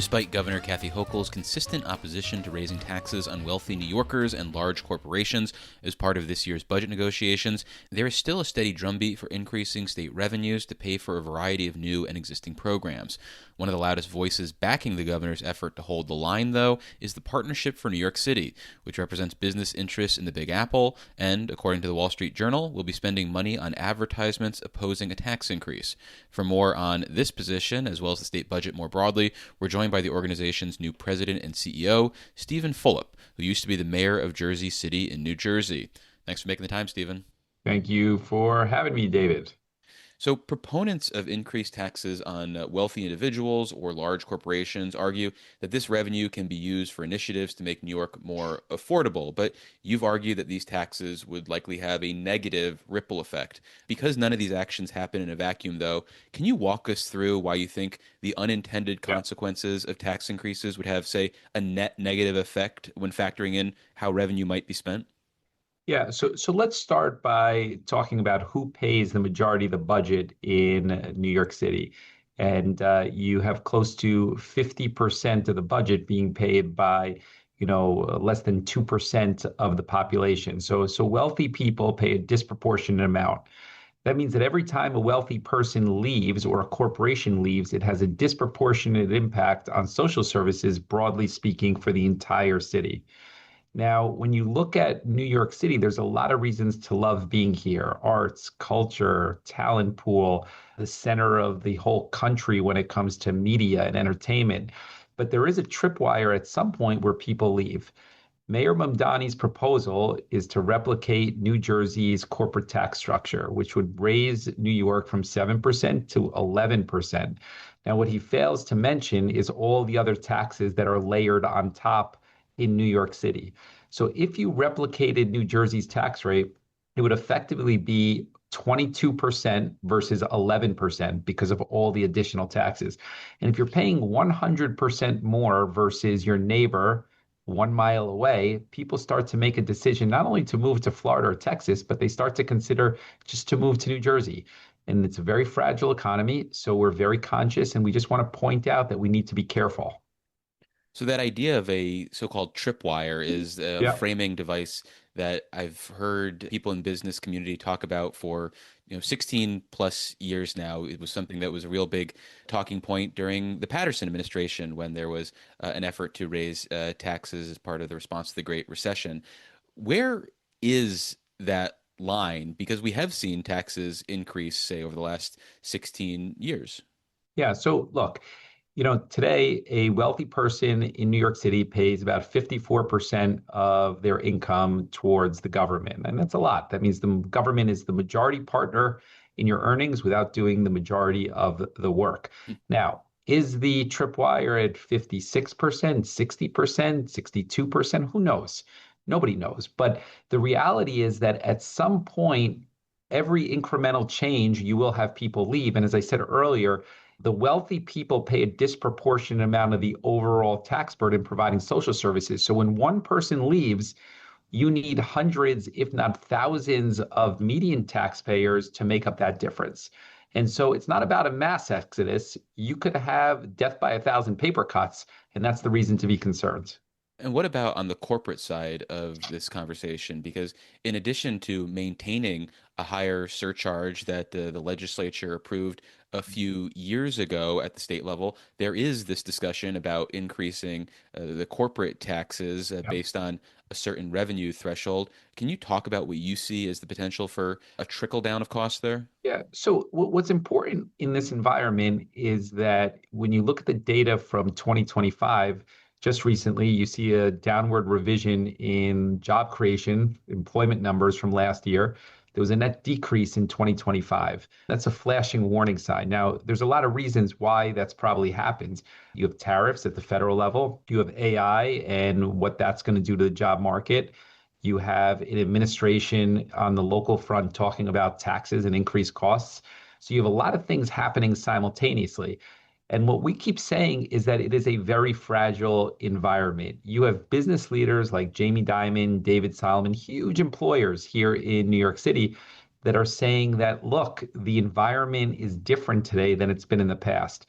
Despite Governor Kathy Hochul's consistent opposition to raising taxes on wealthy New Yorkers and large corporations as part of this year's budget negotiations, there is still a steady drumbeat for increasing state revenues to pay for a variety of new and existing programs. One of the loudest voices backing the governor's effort to hold the line, though, is the Partnership for New York City, which represents business interests in the Big Apple and, according to the Wall Street Journal, will be spending money on advertisements opposing a tax increase. For more on this position, as well as the state budget more broadly, we're joined by the organization's new president and CEO, Steven Fulop, who used to be the mayor of Jersey City in New Jersey. Thanks for making the time, Steven. Thank you for having me, David. So proponents of increased taxes on wealthy individuals or large corporations argue that this revenue can be used for initiatives to make New York more affordable. But you've argued that these taxes would likely have a negative ripple effect. Because none of these actions happen in a vacuum, though, can you walk us through why you think the unintended consequences of tax increases would have, say, a net negative effect when factoring in how revenue might be spent? Yeah, so let's start by talking about who pays the majority of the budget in New York City. And you have close to 50% of the budget being paid by, less than 2% of the population. So wealthy people pay a disproportionate amount. That means that every time a wealthy person leaves or a corporation leaves, it has a disproportionate impact on social services, broadly speaking, for the entire city. Now, when you look at New York City, there's a lot of reasons to love being here: arts, culture, talent pool, the center of the whole country when it comes to media and entertainment. But there is a tripwire at some point where people leave. Mayor Mamdani's proposal is to replicate New Jersey's corporate tax structure, which would raise New York from 7% to 11%. Now, what he fails to mention is all the other taxes that are layered on top in New York City. So if you replicated New Jersey's tax rate, it would effectively be 22% versus 11% because of all the additional taxes. And if you're paying 100% more versus your neighbor 1 mile away, people start to make a decision not only to move to Florida or Texas, but they start to consider just to move to New Jersey. And it's a very fragile economy, so we're very conscious, and we just want to point out that we need to be careful. So that idea of a so-called tripwire is a Yeah. framing device that I've heard people in business community talk about for, 16 plus years now. It was something that was a real big talking point during the Patterson administration when there was an effort to raise taxes as part of the response to the Great Recession. Where is that line? Because we have seen taxes increase, say, over the last 16 years. Yeah. So look, today a wealthy person in New York City pays about 54% of their income towards the government. And that's a lot. That means the government is the majority partner in your earnings without doing the majority of the work. Now, is the tripwire at 56%, 60%, 62%? Who knows? Nobody knows. But the reality is that at some point, every incremental change, you will have people leave. And as I said earlier, the wealthy people pay a disproportionate amount of the overall tax burden providing social services. So when one person leaves, you need hundreds, if not thousands, of median taxpayers to make up that difference. And so it's not about a mass exodus. You could have death by 1,000 paper cuts, and that's the reason to be concerned. And what about on the corporate side of this conversation? Because in addition to maintaining a higher surcharge that the legislature approved a few years ago at the state level, there is this discussion about increasing the corporate taxes based on a certain revenue threshold. Can you talk about what you see as the potential for a trickle down of costs there? Yeah. So what's important in this environment is that when you look at the data from 2025, just recently, you see a downward revision in job creation, employment numbers from last year. There was a net decrease in 2025. That's a flashing warning sign. Now, there's a lot of reasons why that's probably happened. You have tariffs at the federal level. You have AI and what that's going to do to the job market. You have an administration on the local front talking about taxes and increased costs. So you have a lot of things happening simultaneously. And what we keep saying is that it is a very fragile environment. You have business leaders like Jamie Dimon, David Solomon, huge employers here in New York City that are saying that, look, the environment is different today than it's been in the past.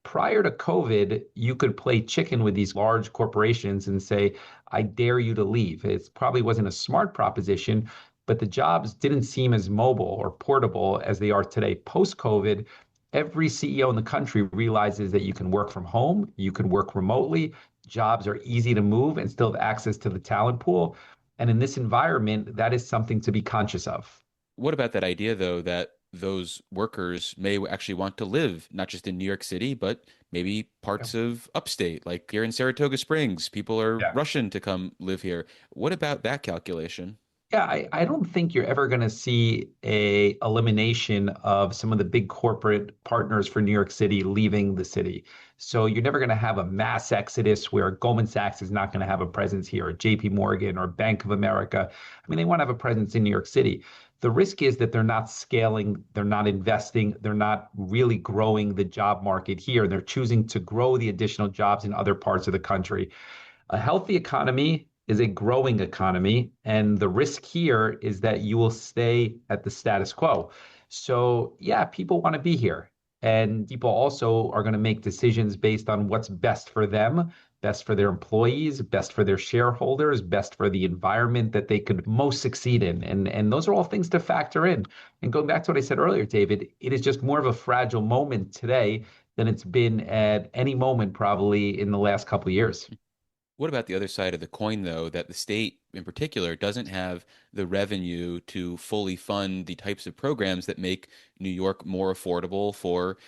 Prior to COVID, you could play chicken with these large corporations and say, I dare you to leave. It probably wasn't a smart proposition, but the jobs didn't seem as mobile or portable as they are today. Post COVID, every CEO in the country realizes that you can work from home, you can work remotely, jobs are easy to move and still have access to the talent pool. And in this environment, that is something to be conscious of. What about that idea, though, that those workers may actually want to live not just in New York City, but maybe Yeah. parts of upstate, like here in Saratoga Springs? People are Yeah. rushing to come live here. What about that calculation? Yeah, I don't think you're ever going to see a elimination of some of the big corporate partners for New York City leaving the city. So you're never going to have a mass exodus where Goldman Sachs is not going to have a presence here, or JP Morgan or Bank of America. I mean, they want to have a presence in New York City. The risk is that they're not scaling, they're not investing, they're not really growing the job market here. They're choosing to grow the additional jobs in other parts of the country. A healthy economy is a growing economy, and the risk here is that you will stay at the status quo. So, yeah, people want to be here, and people also are going to make decisions based on what's best for them, best for their employees, best for their shareholders, best for the environment that they could most succeed in. And those are all things to factor in. And going back to what I said earlier, David, it is just more of a fragile moment today than it's been at any moment probably in the last couple of years. What about the other side of the coin, though, that the state in particular doesn't have the revenue to fully fund the types of programs that make New York more affordable for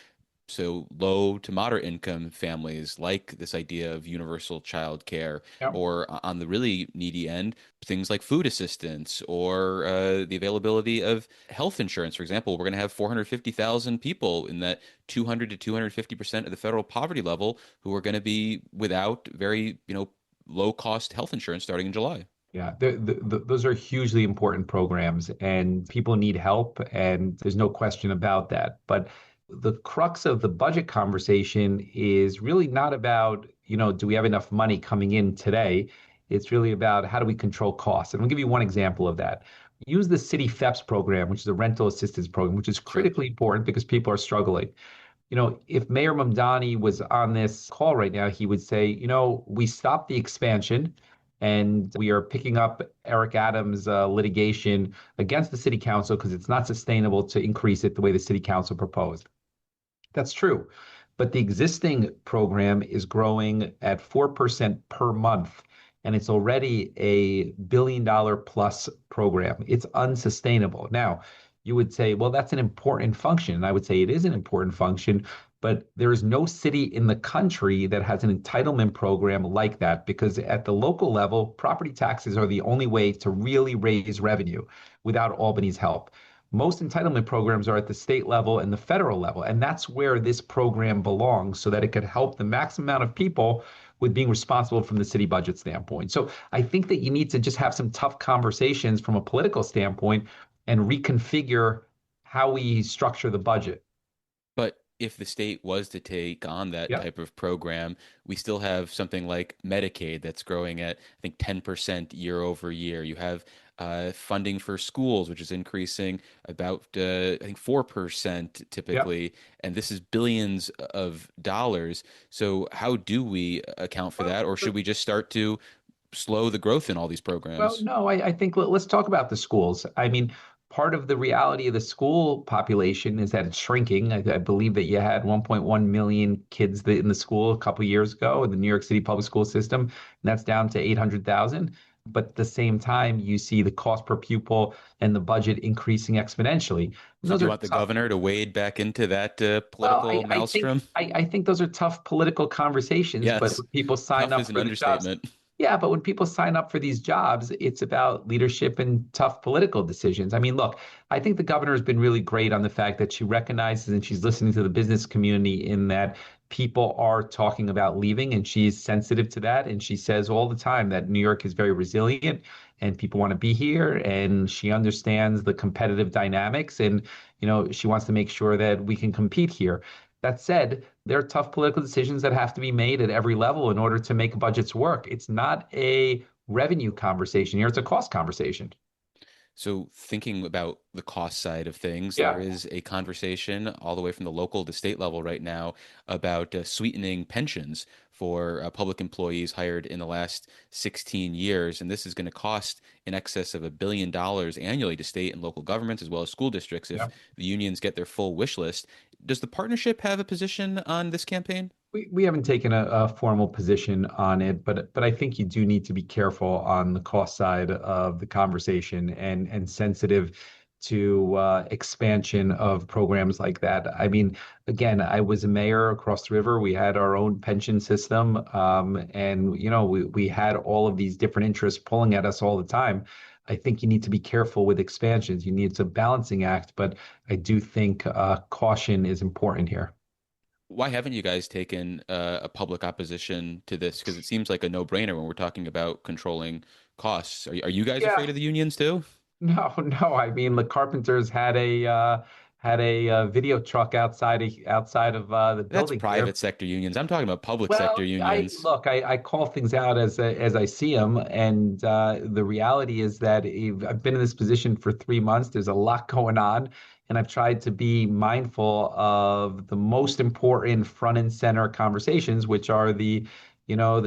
low to moderate income families, like this idea of universal child care, Yeah. or on the really needy end, things like food assistance or the availability of health insurance. For example, we're going to have 450,000 people in that 200 to 250% of the federal poverty level who are going to be without very, low cost health insurance starting in July. Yeah, those are hugely important programs, and people need help, and there's no question about that. But the crux of the budget conversation is really not about, do we have enough money coming in today? It's really about how do we control costs. And I'll give you one example of that. Use the City FEPS program, which is a rental assistance program, which is Sure. critically important because people are struggling. If Mayor Mamdani was on this call right now, he would say, we stopped the expansion and we are picking up Eric Adams' litigation against the city council because it's not sustainable to increase it the way the city council proposed. That's true. But the existing program is growing at 4% per month, and it's already a $1 billion plus program. It's unsustainable. Now, you would say, well, that's an important function. And I would say it is an important function, but there is no city in the country that has an entitlement program like that because at the local level, property taxes are the only way to really raise revenue without Albany's help. Most entitlement programs are at the state level and the federal level, and that's where this program belongs so that it could help the maximum amount of people with being responsible from the city budget standpoint. So I think that you need to just have some tough conversations from a political standpoint and reconfigure how we structure the budget. But if the state was to take on that Yeah. type of program, we still have something like Medicaid that's growing at, I think, 10% year over year. You have funding for schools, which is increasing about, I think, 4% Yeah. typically. And this is billions of dollars. So, how do we account for Well, that? Or should we just start to slow the growth in all these Well, programs? no, I think let's talk about the schools. I mean, part of the reality of the school population is that it's shrinking. I believe that you had 1.1 million kids in the school a couple of years ago in the New York City public school system, and that's down to 800,000. But at the same time, you see the cost per pupil and the budget increasing exponentially. And So, those do you are want the tough. governor to wade back into that Well, political maelstrom? I think those are tough political conversations, but Yes, when people sign tough up is an for the jobs, understatement. yeah, but when people sign up for these jobs, it's about leadership and tough political decisions. I mean, look, I think the governor has been really great on the fact that she recognizes and she's listening to the business community in that people are talking about leaving and she's sensitive to that. And she says all the time that New York is very resilient and people want to be here and she understands the competitive dynamics and, she wants to make sure that we can compete here. That said, there are tough political decisions that have to be made at every level in order to make budgets work. It's not a revenue conversation here, it's a cost conversation. So, thinking about the cost side of things, there Yeah, is a conversation all the way from the local to state level right now about sweetening pensions for public employees hired in the last 16 years. And this is going to cost in excess of $1 billion annually to state and local governments, as well as school districts, if yeah. the unions get their full wish list. Does the partnership have a position on this campaign? We haven't taken a formal position on it, but I think you do need to be careful on the cost side of the conversation and sensitive to expansion of programs like that. I mean, again, I was a mayor across the river. We had our own pension system, and we had all of these different interests pulling at us all the time. I think you need to be careful with expansions. You need it's a balancing act, but I do think caution is important here. Why haven't you guys taken a public opposition to this? Because it seems like a no-brainer when we're talking about controlling costs. Are you guys Yeah, afraid of the unions too? no, no. I mean, the Carpenters had a video truck outside of the That's building private here. sector unions. I'm talking about public sector Well, I unions. look, I call things out as I see them, and the reality is that I've been in this position for 3 months. There's a lot going on, and I've tried to be mindful of the most important front and center conversations, which are the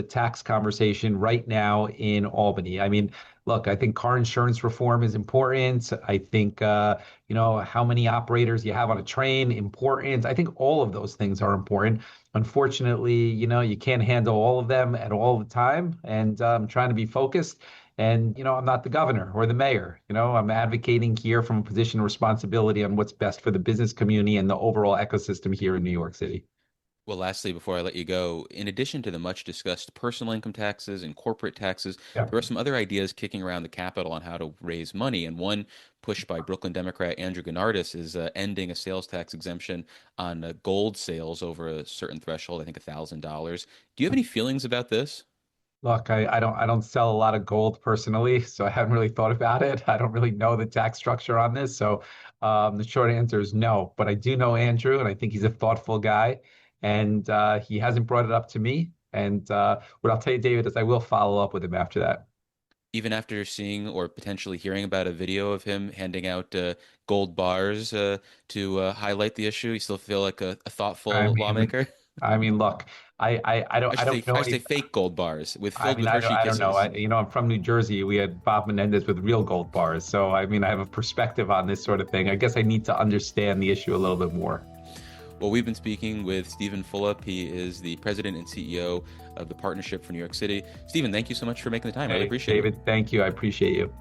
tax conversation right now in Albany. I mean, look, I think car insurance reform is important. I think how many operators you have on a train, important. I think all of those things are important. Unfortunately, you can't handle all of them at all the time. And I'm trying to be focused. And, I'm not the governor or the mayor. I'm advocating here from a position of responsibility on what's best for the business community and the overall ecosystem here in New York City. Well, lastly, before I let you go, in addition to the much discussed personal income taxes and corporate taxes, Yeah. there are some other ideas kicking around the Capitol on how to raise money. And one pushed by Brooklyn Democrat Andrew Gennardis is ending a sales tax exemption on gold sales over a certain threshold, I think $1,000. Do you have any feelings about this? Look, I don't sell a lot of gold personally, so I haven't really thought about it. I don't really know the tax structure on this. So the short answer is no. But I do know Andrew, and I think he's a thoughtful guy. And he hasn't brought it up to me. And what I'll tell you, David, is I will follow up with him after that. Even after seeing or potentially hearing about a video of him handing out gold bars to highlight the issue, you still feel like a I thoughtful mean, lawmaker? I mean, look, I don't know I should say any. fake gold bars with I filled mean, with Hershey I don't know. Kisses. I'm from New Jersey. We had Bob Menendez with real gold bars. So, I mean, I have a perspective on this sort of thing. I guess I need to understand the issue a little bit more. Well, we've been speaking with Steven Fulop. He is the president and CEO of the Partnership for New York City. Steven, thank you so much for making the time. I really Hey, appreciate it. David, thank you. I appreciate you.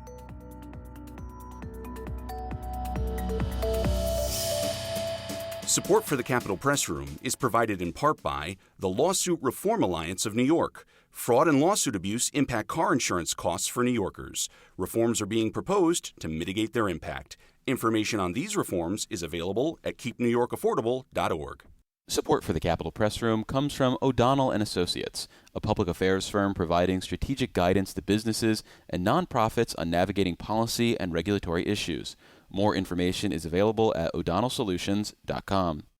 Support for the Capitol Press Room is provided in part by the Lawsuit Reform Alliance of New York. Fraud and lawsuit abuse impact car insurance costs for New Yorkers. Reforms are being proposed to mitigate their impact. Information on these reforms is available at keepnewyorkaffordable.org. Support for the Capitol Press Room comes from O'Donnell and Associates, a public affairs firm providing strategic guidance to businesses and nonprofits on navigating policy and regulatory issues. More information is available at o'donnellsolutions.com.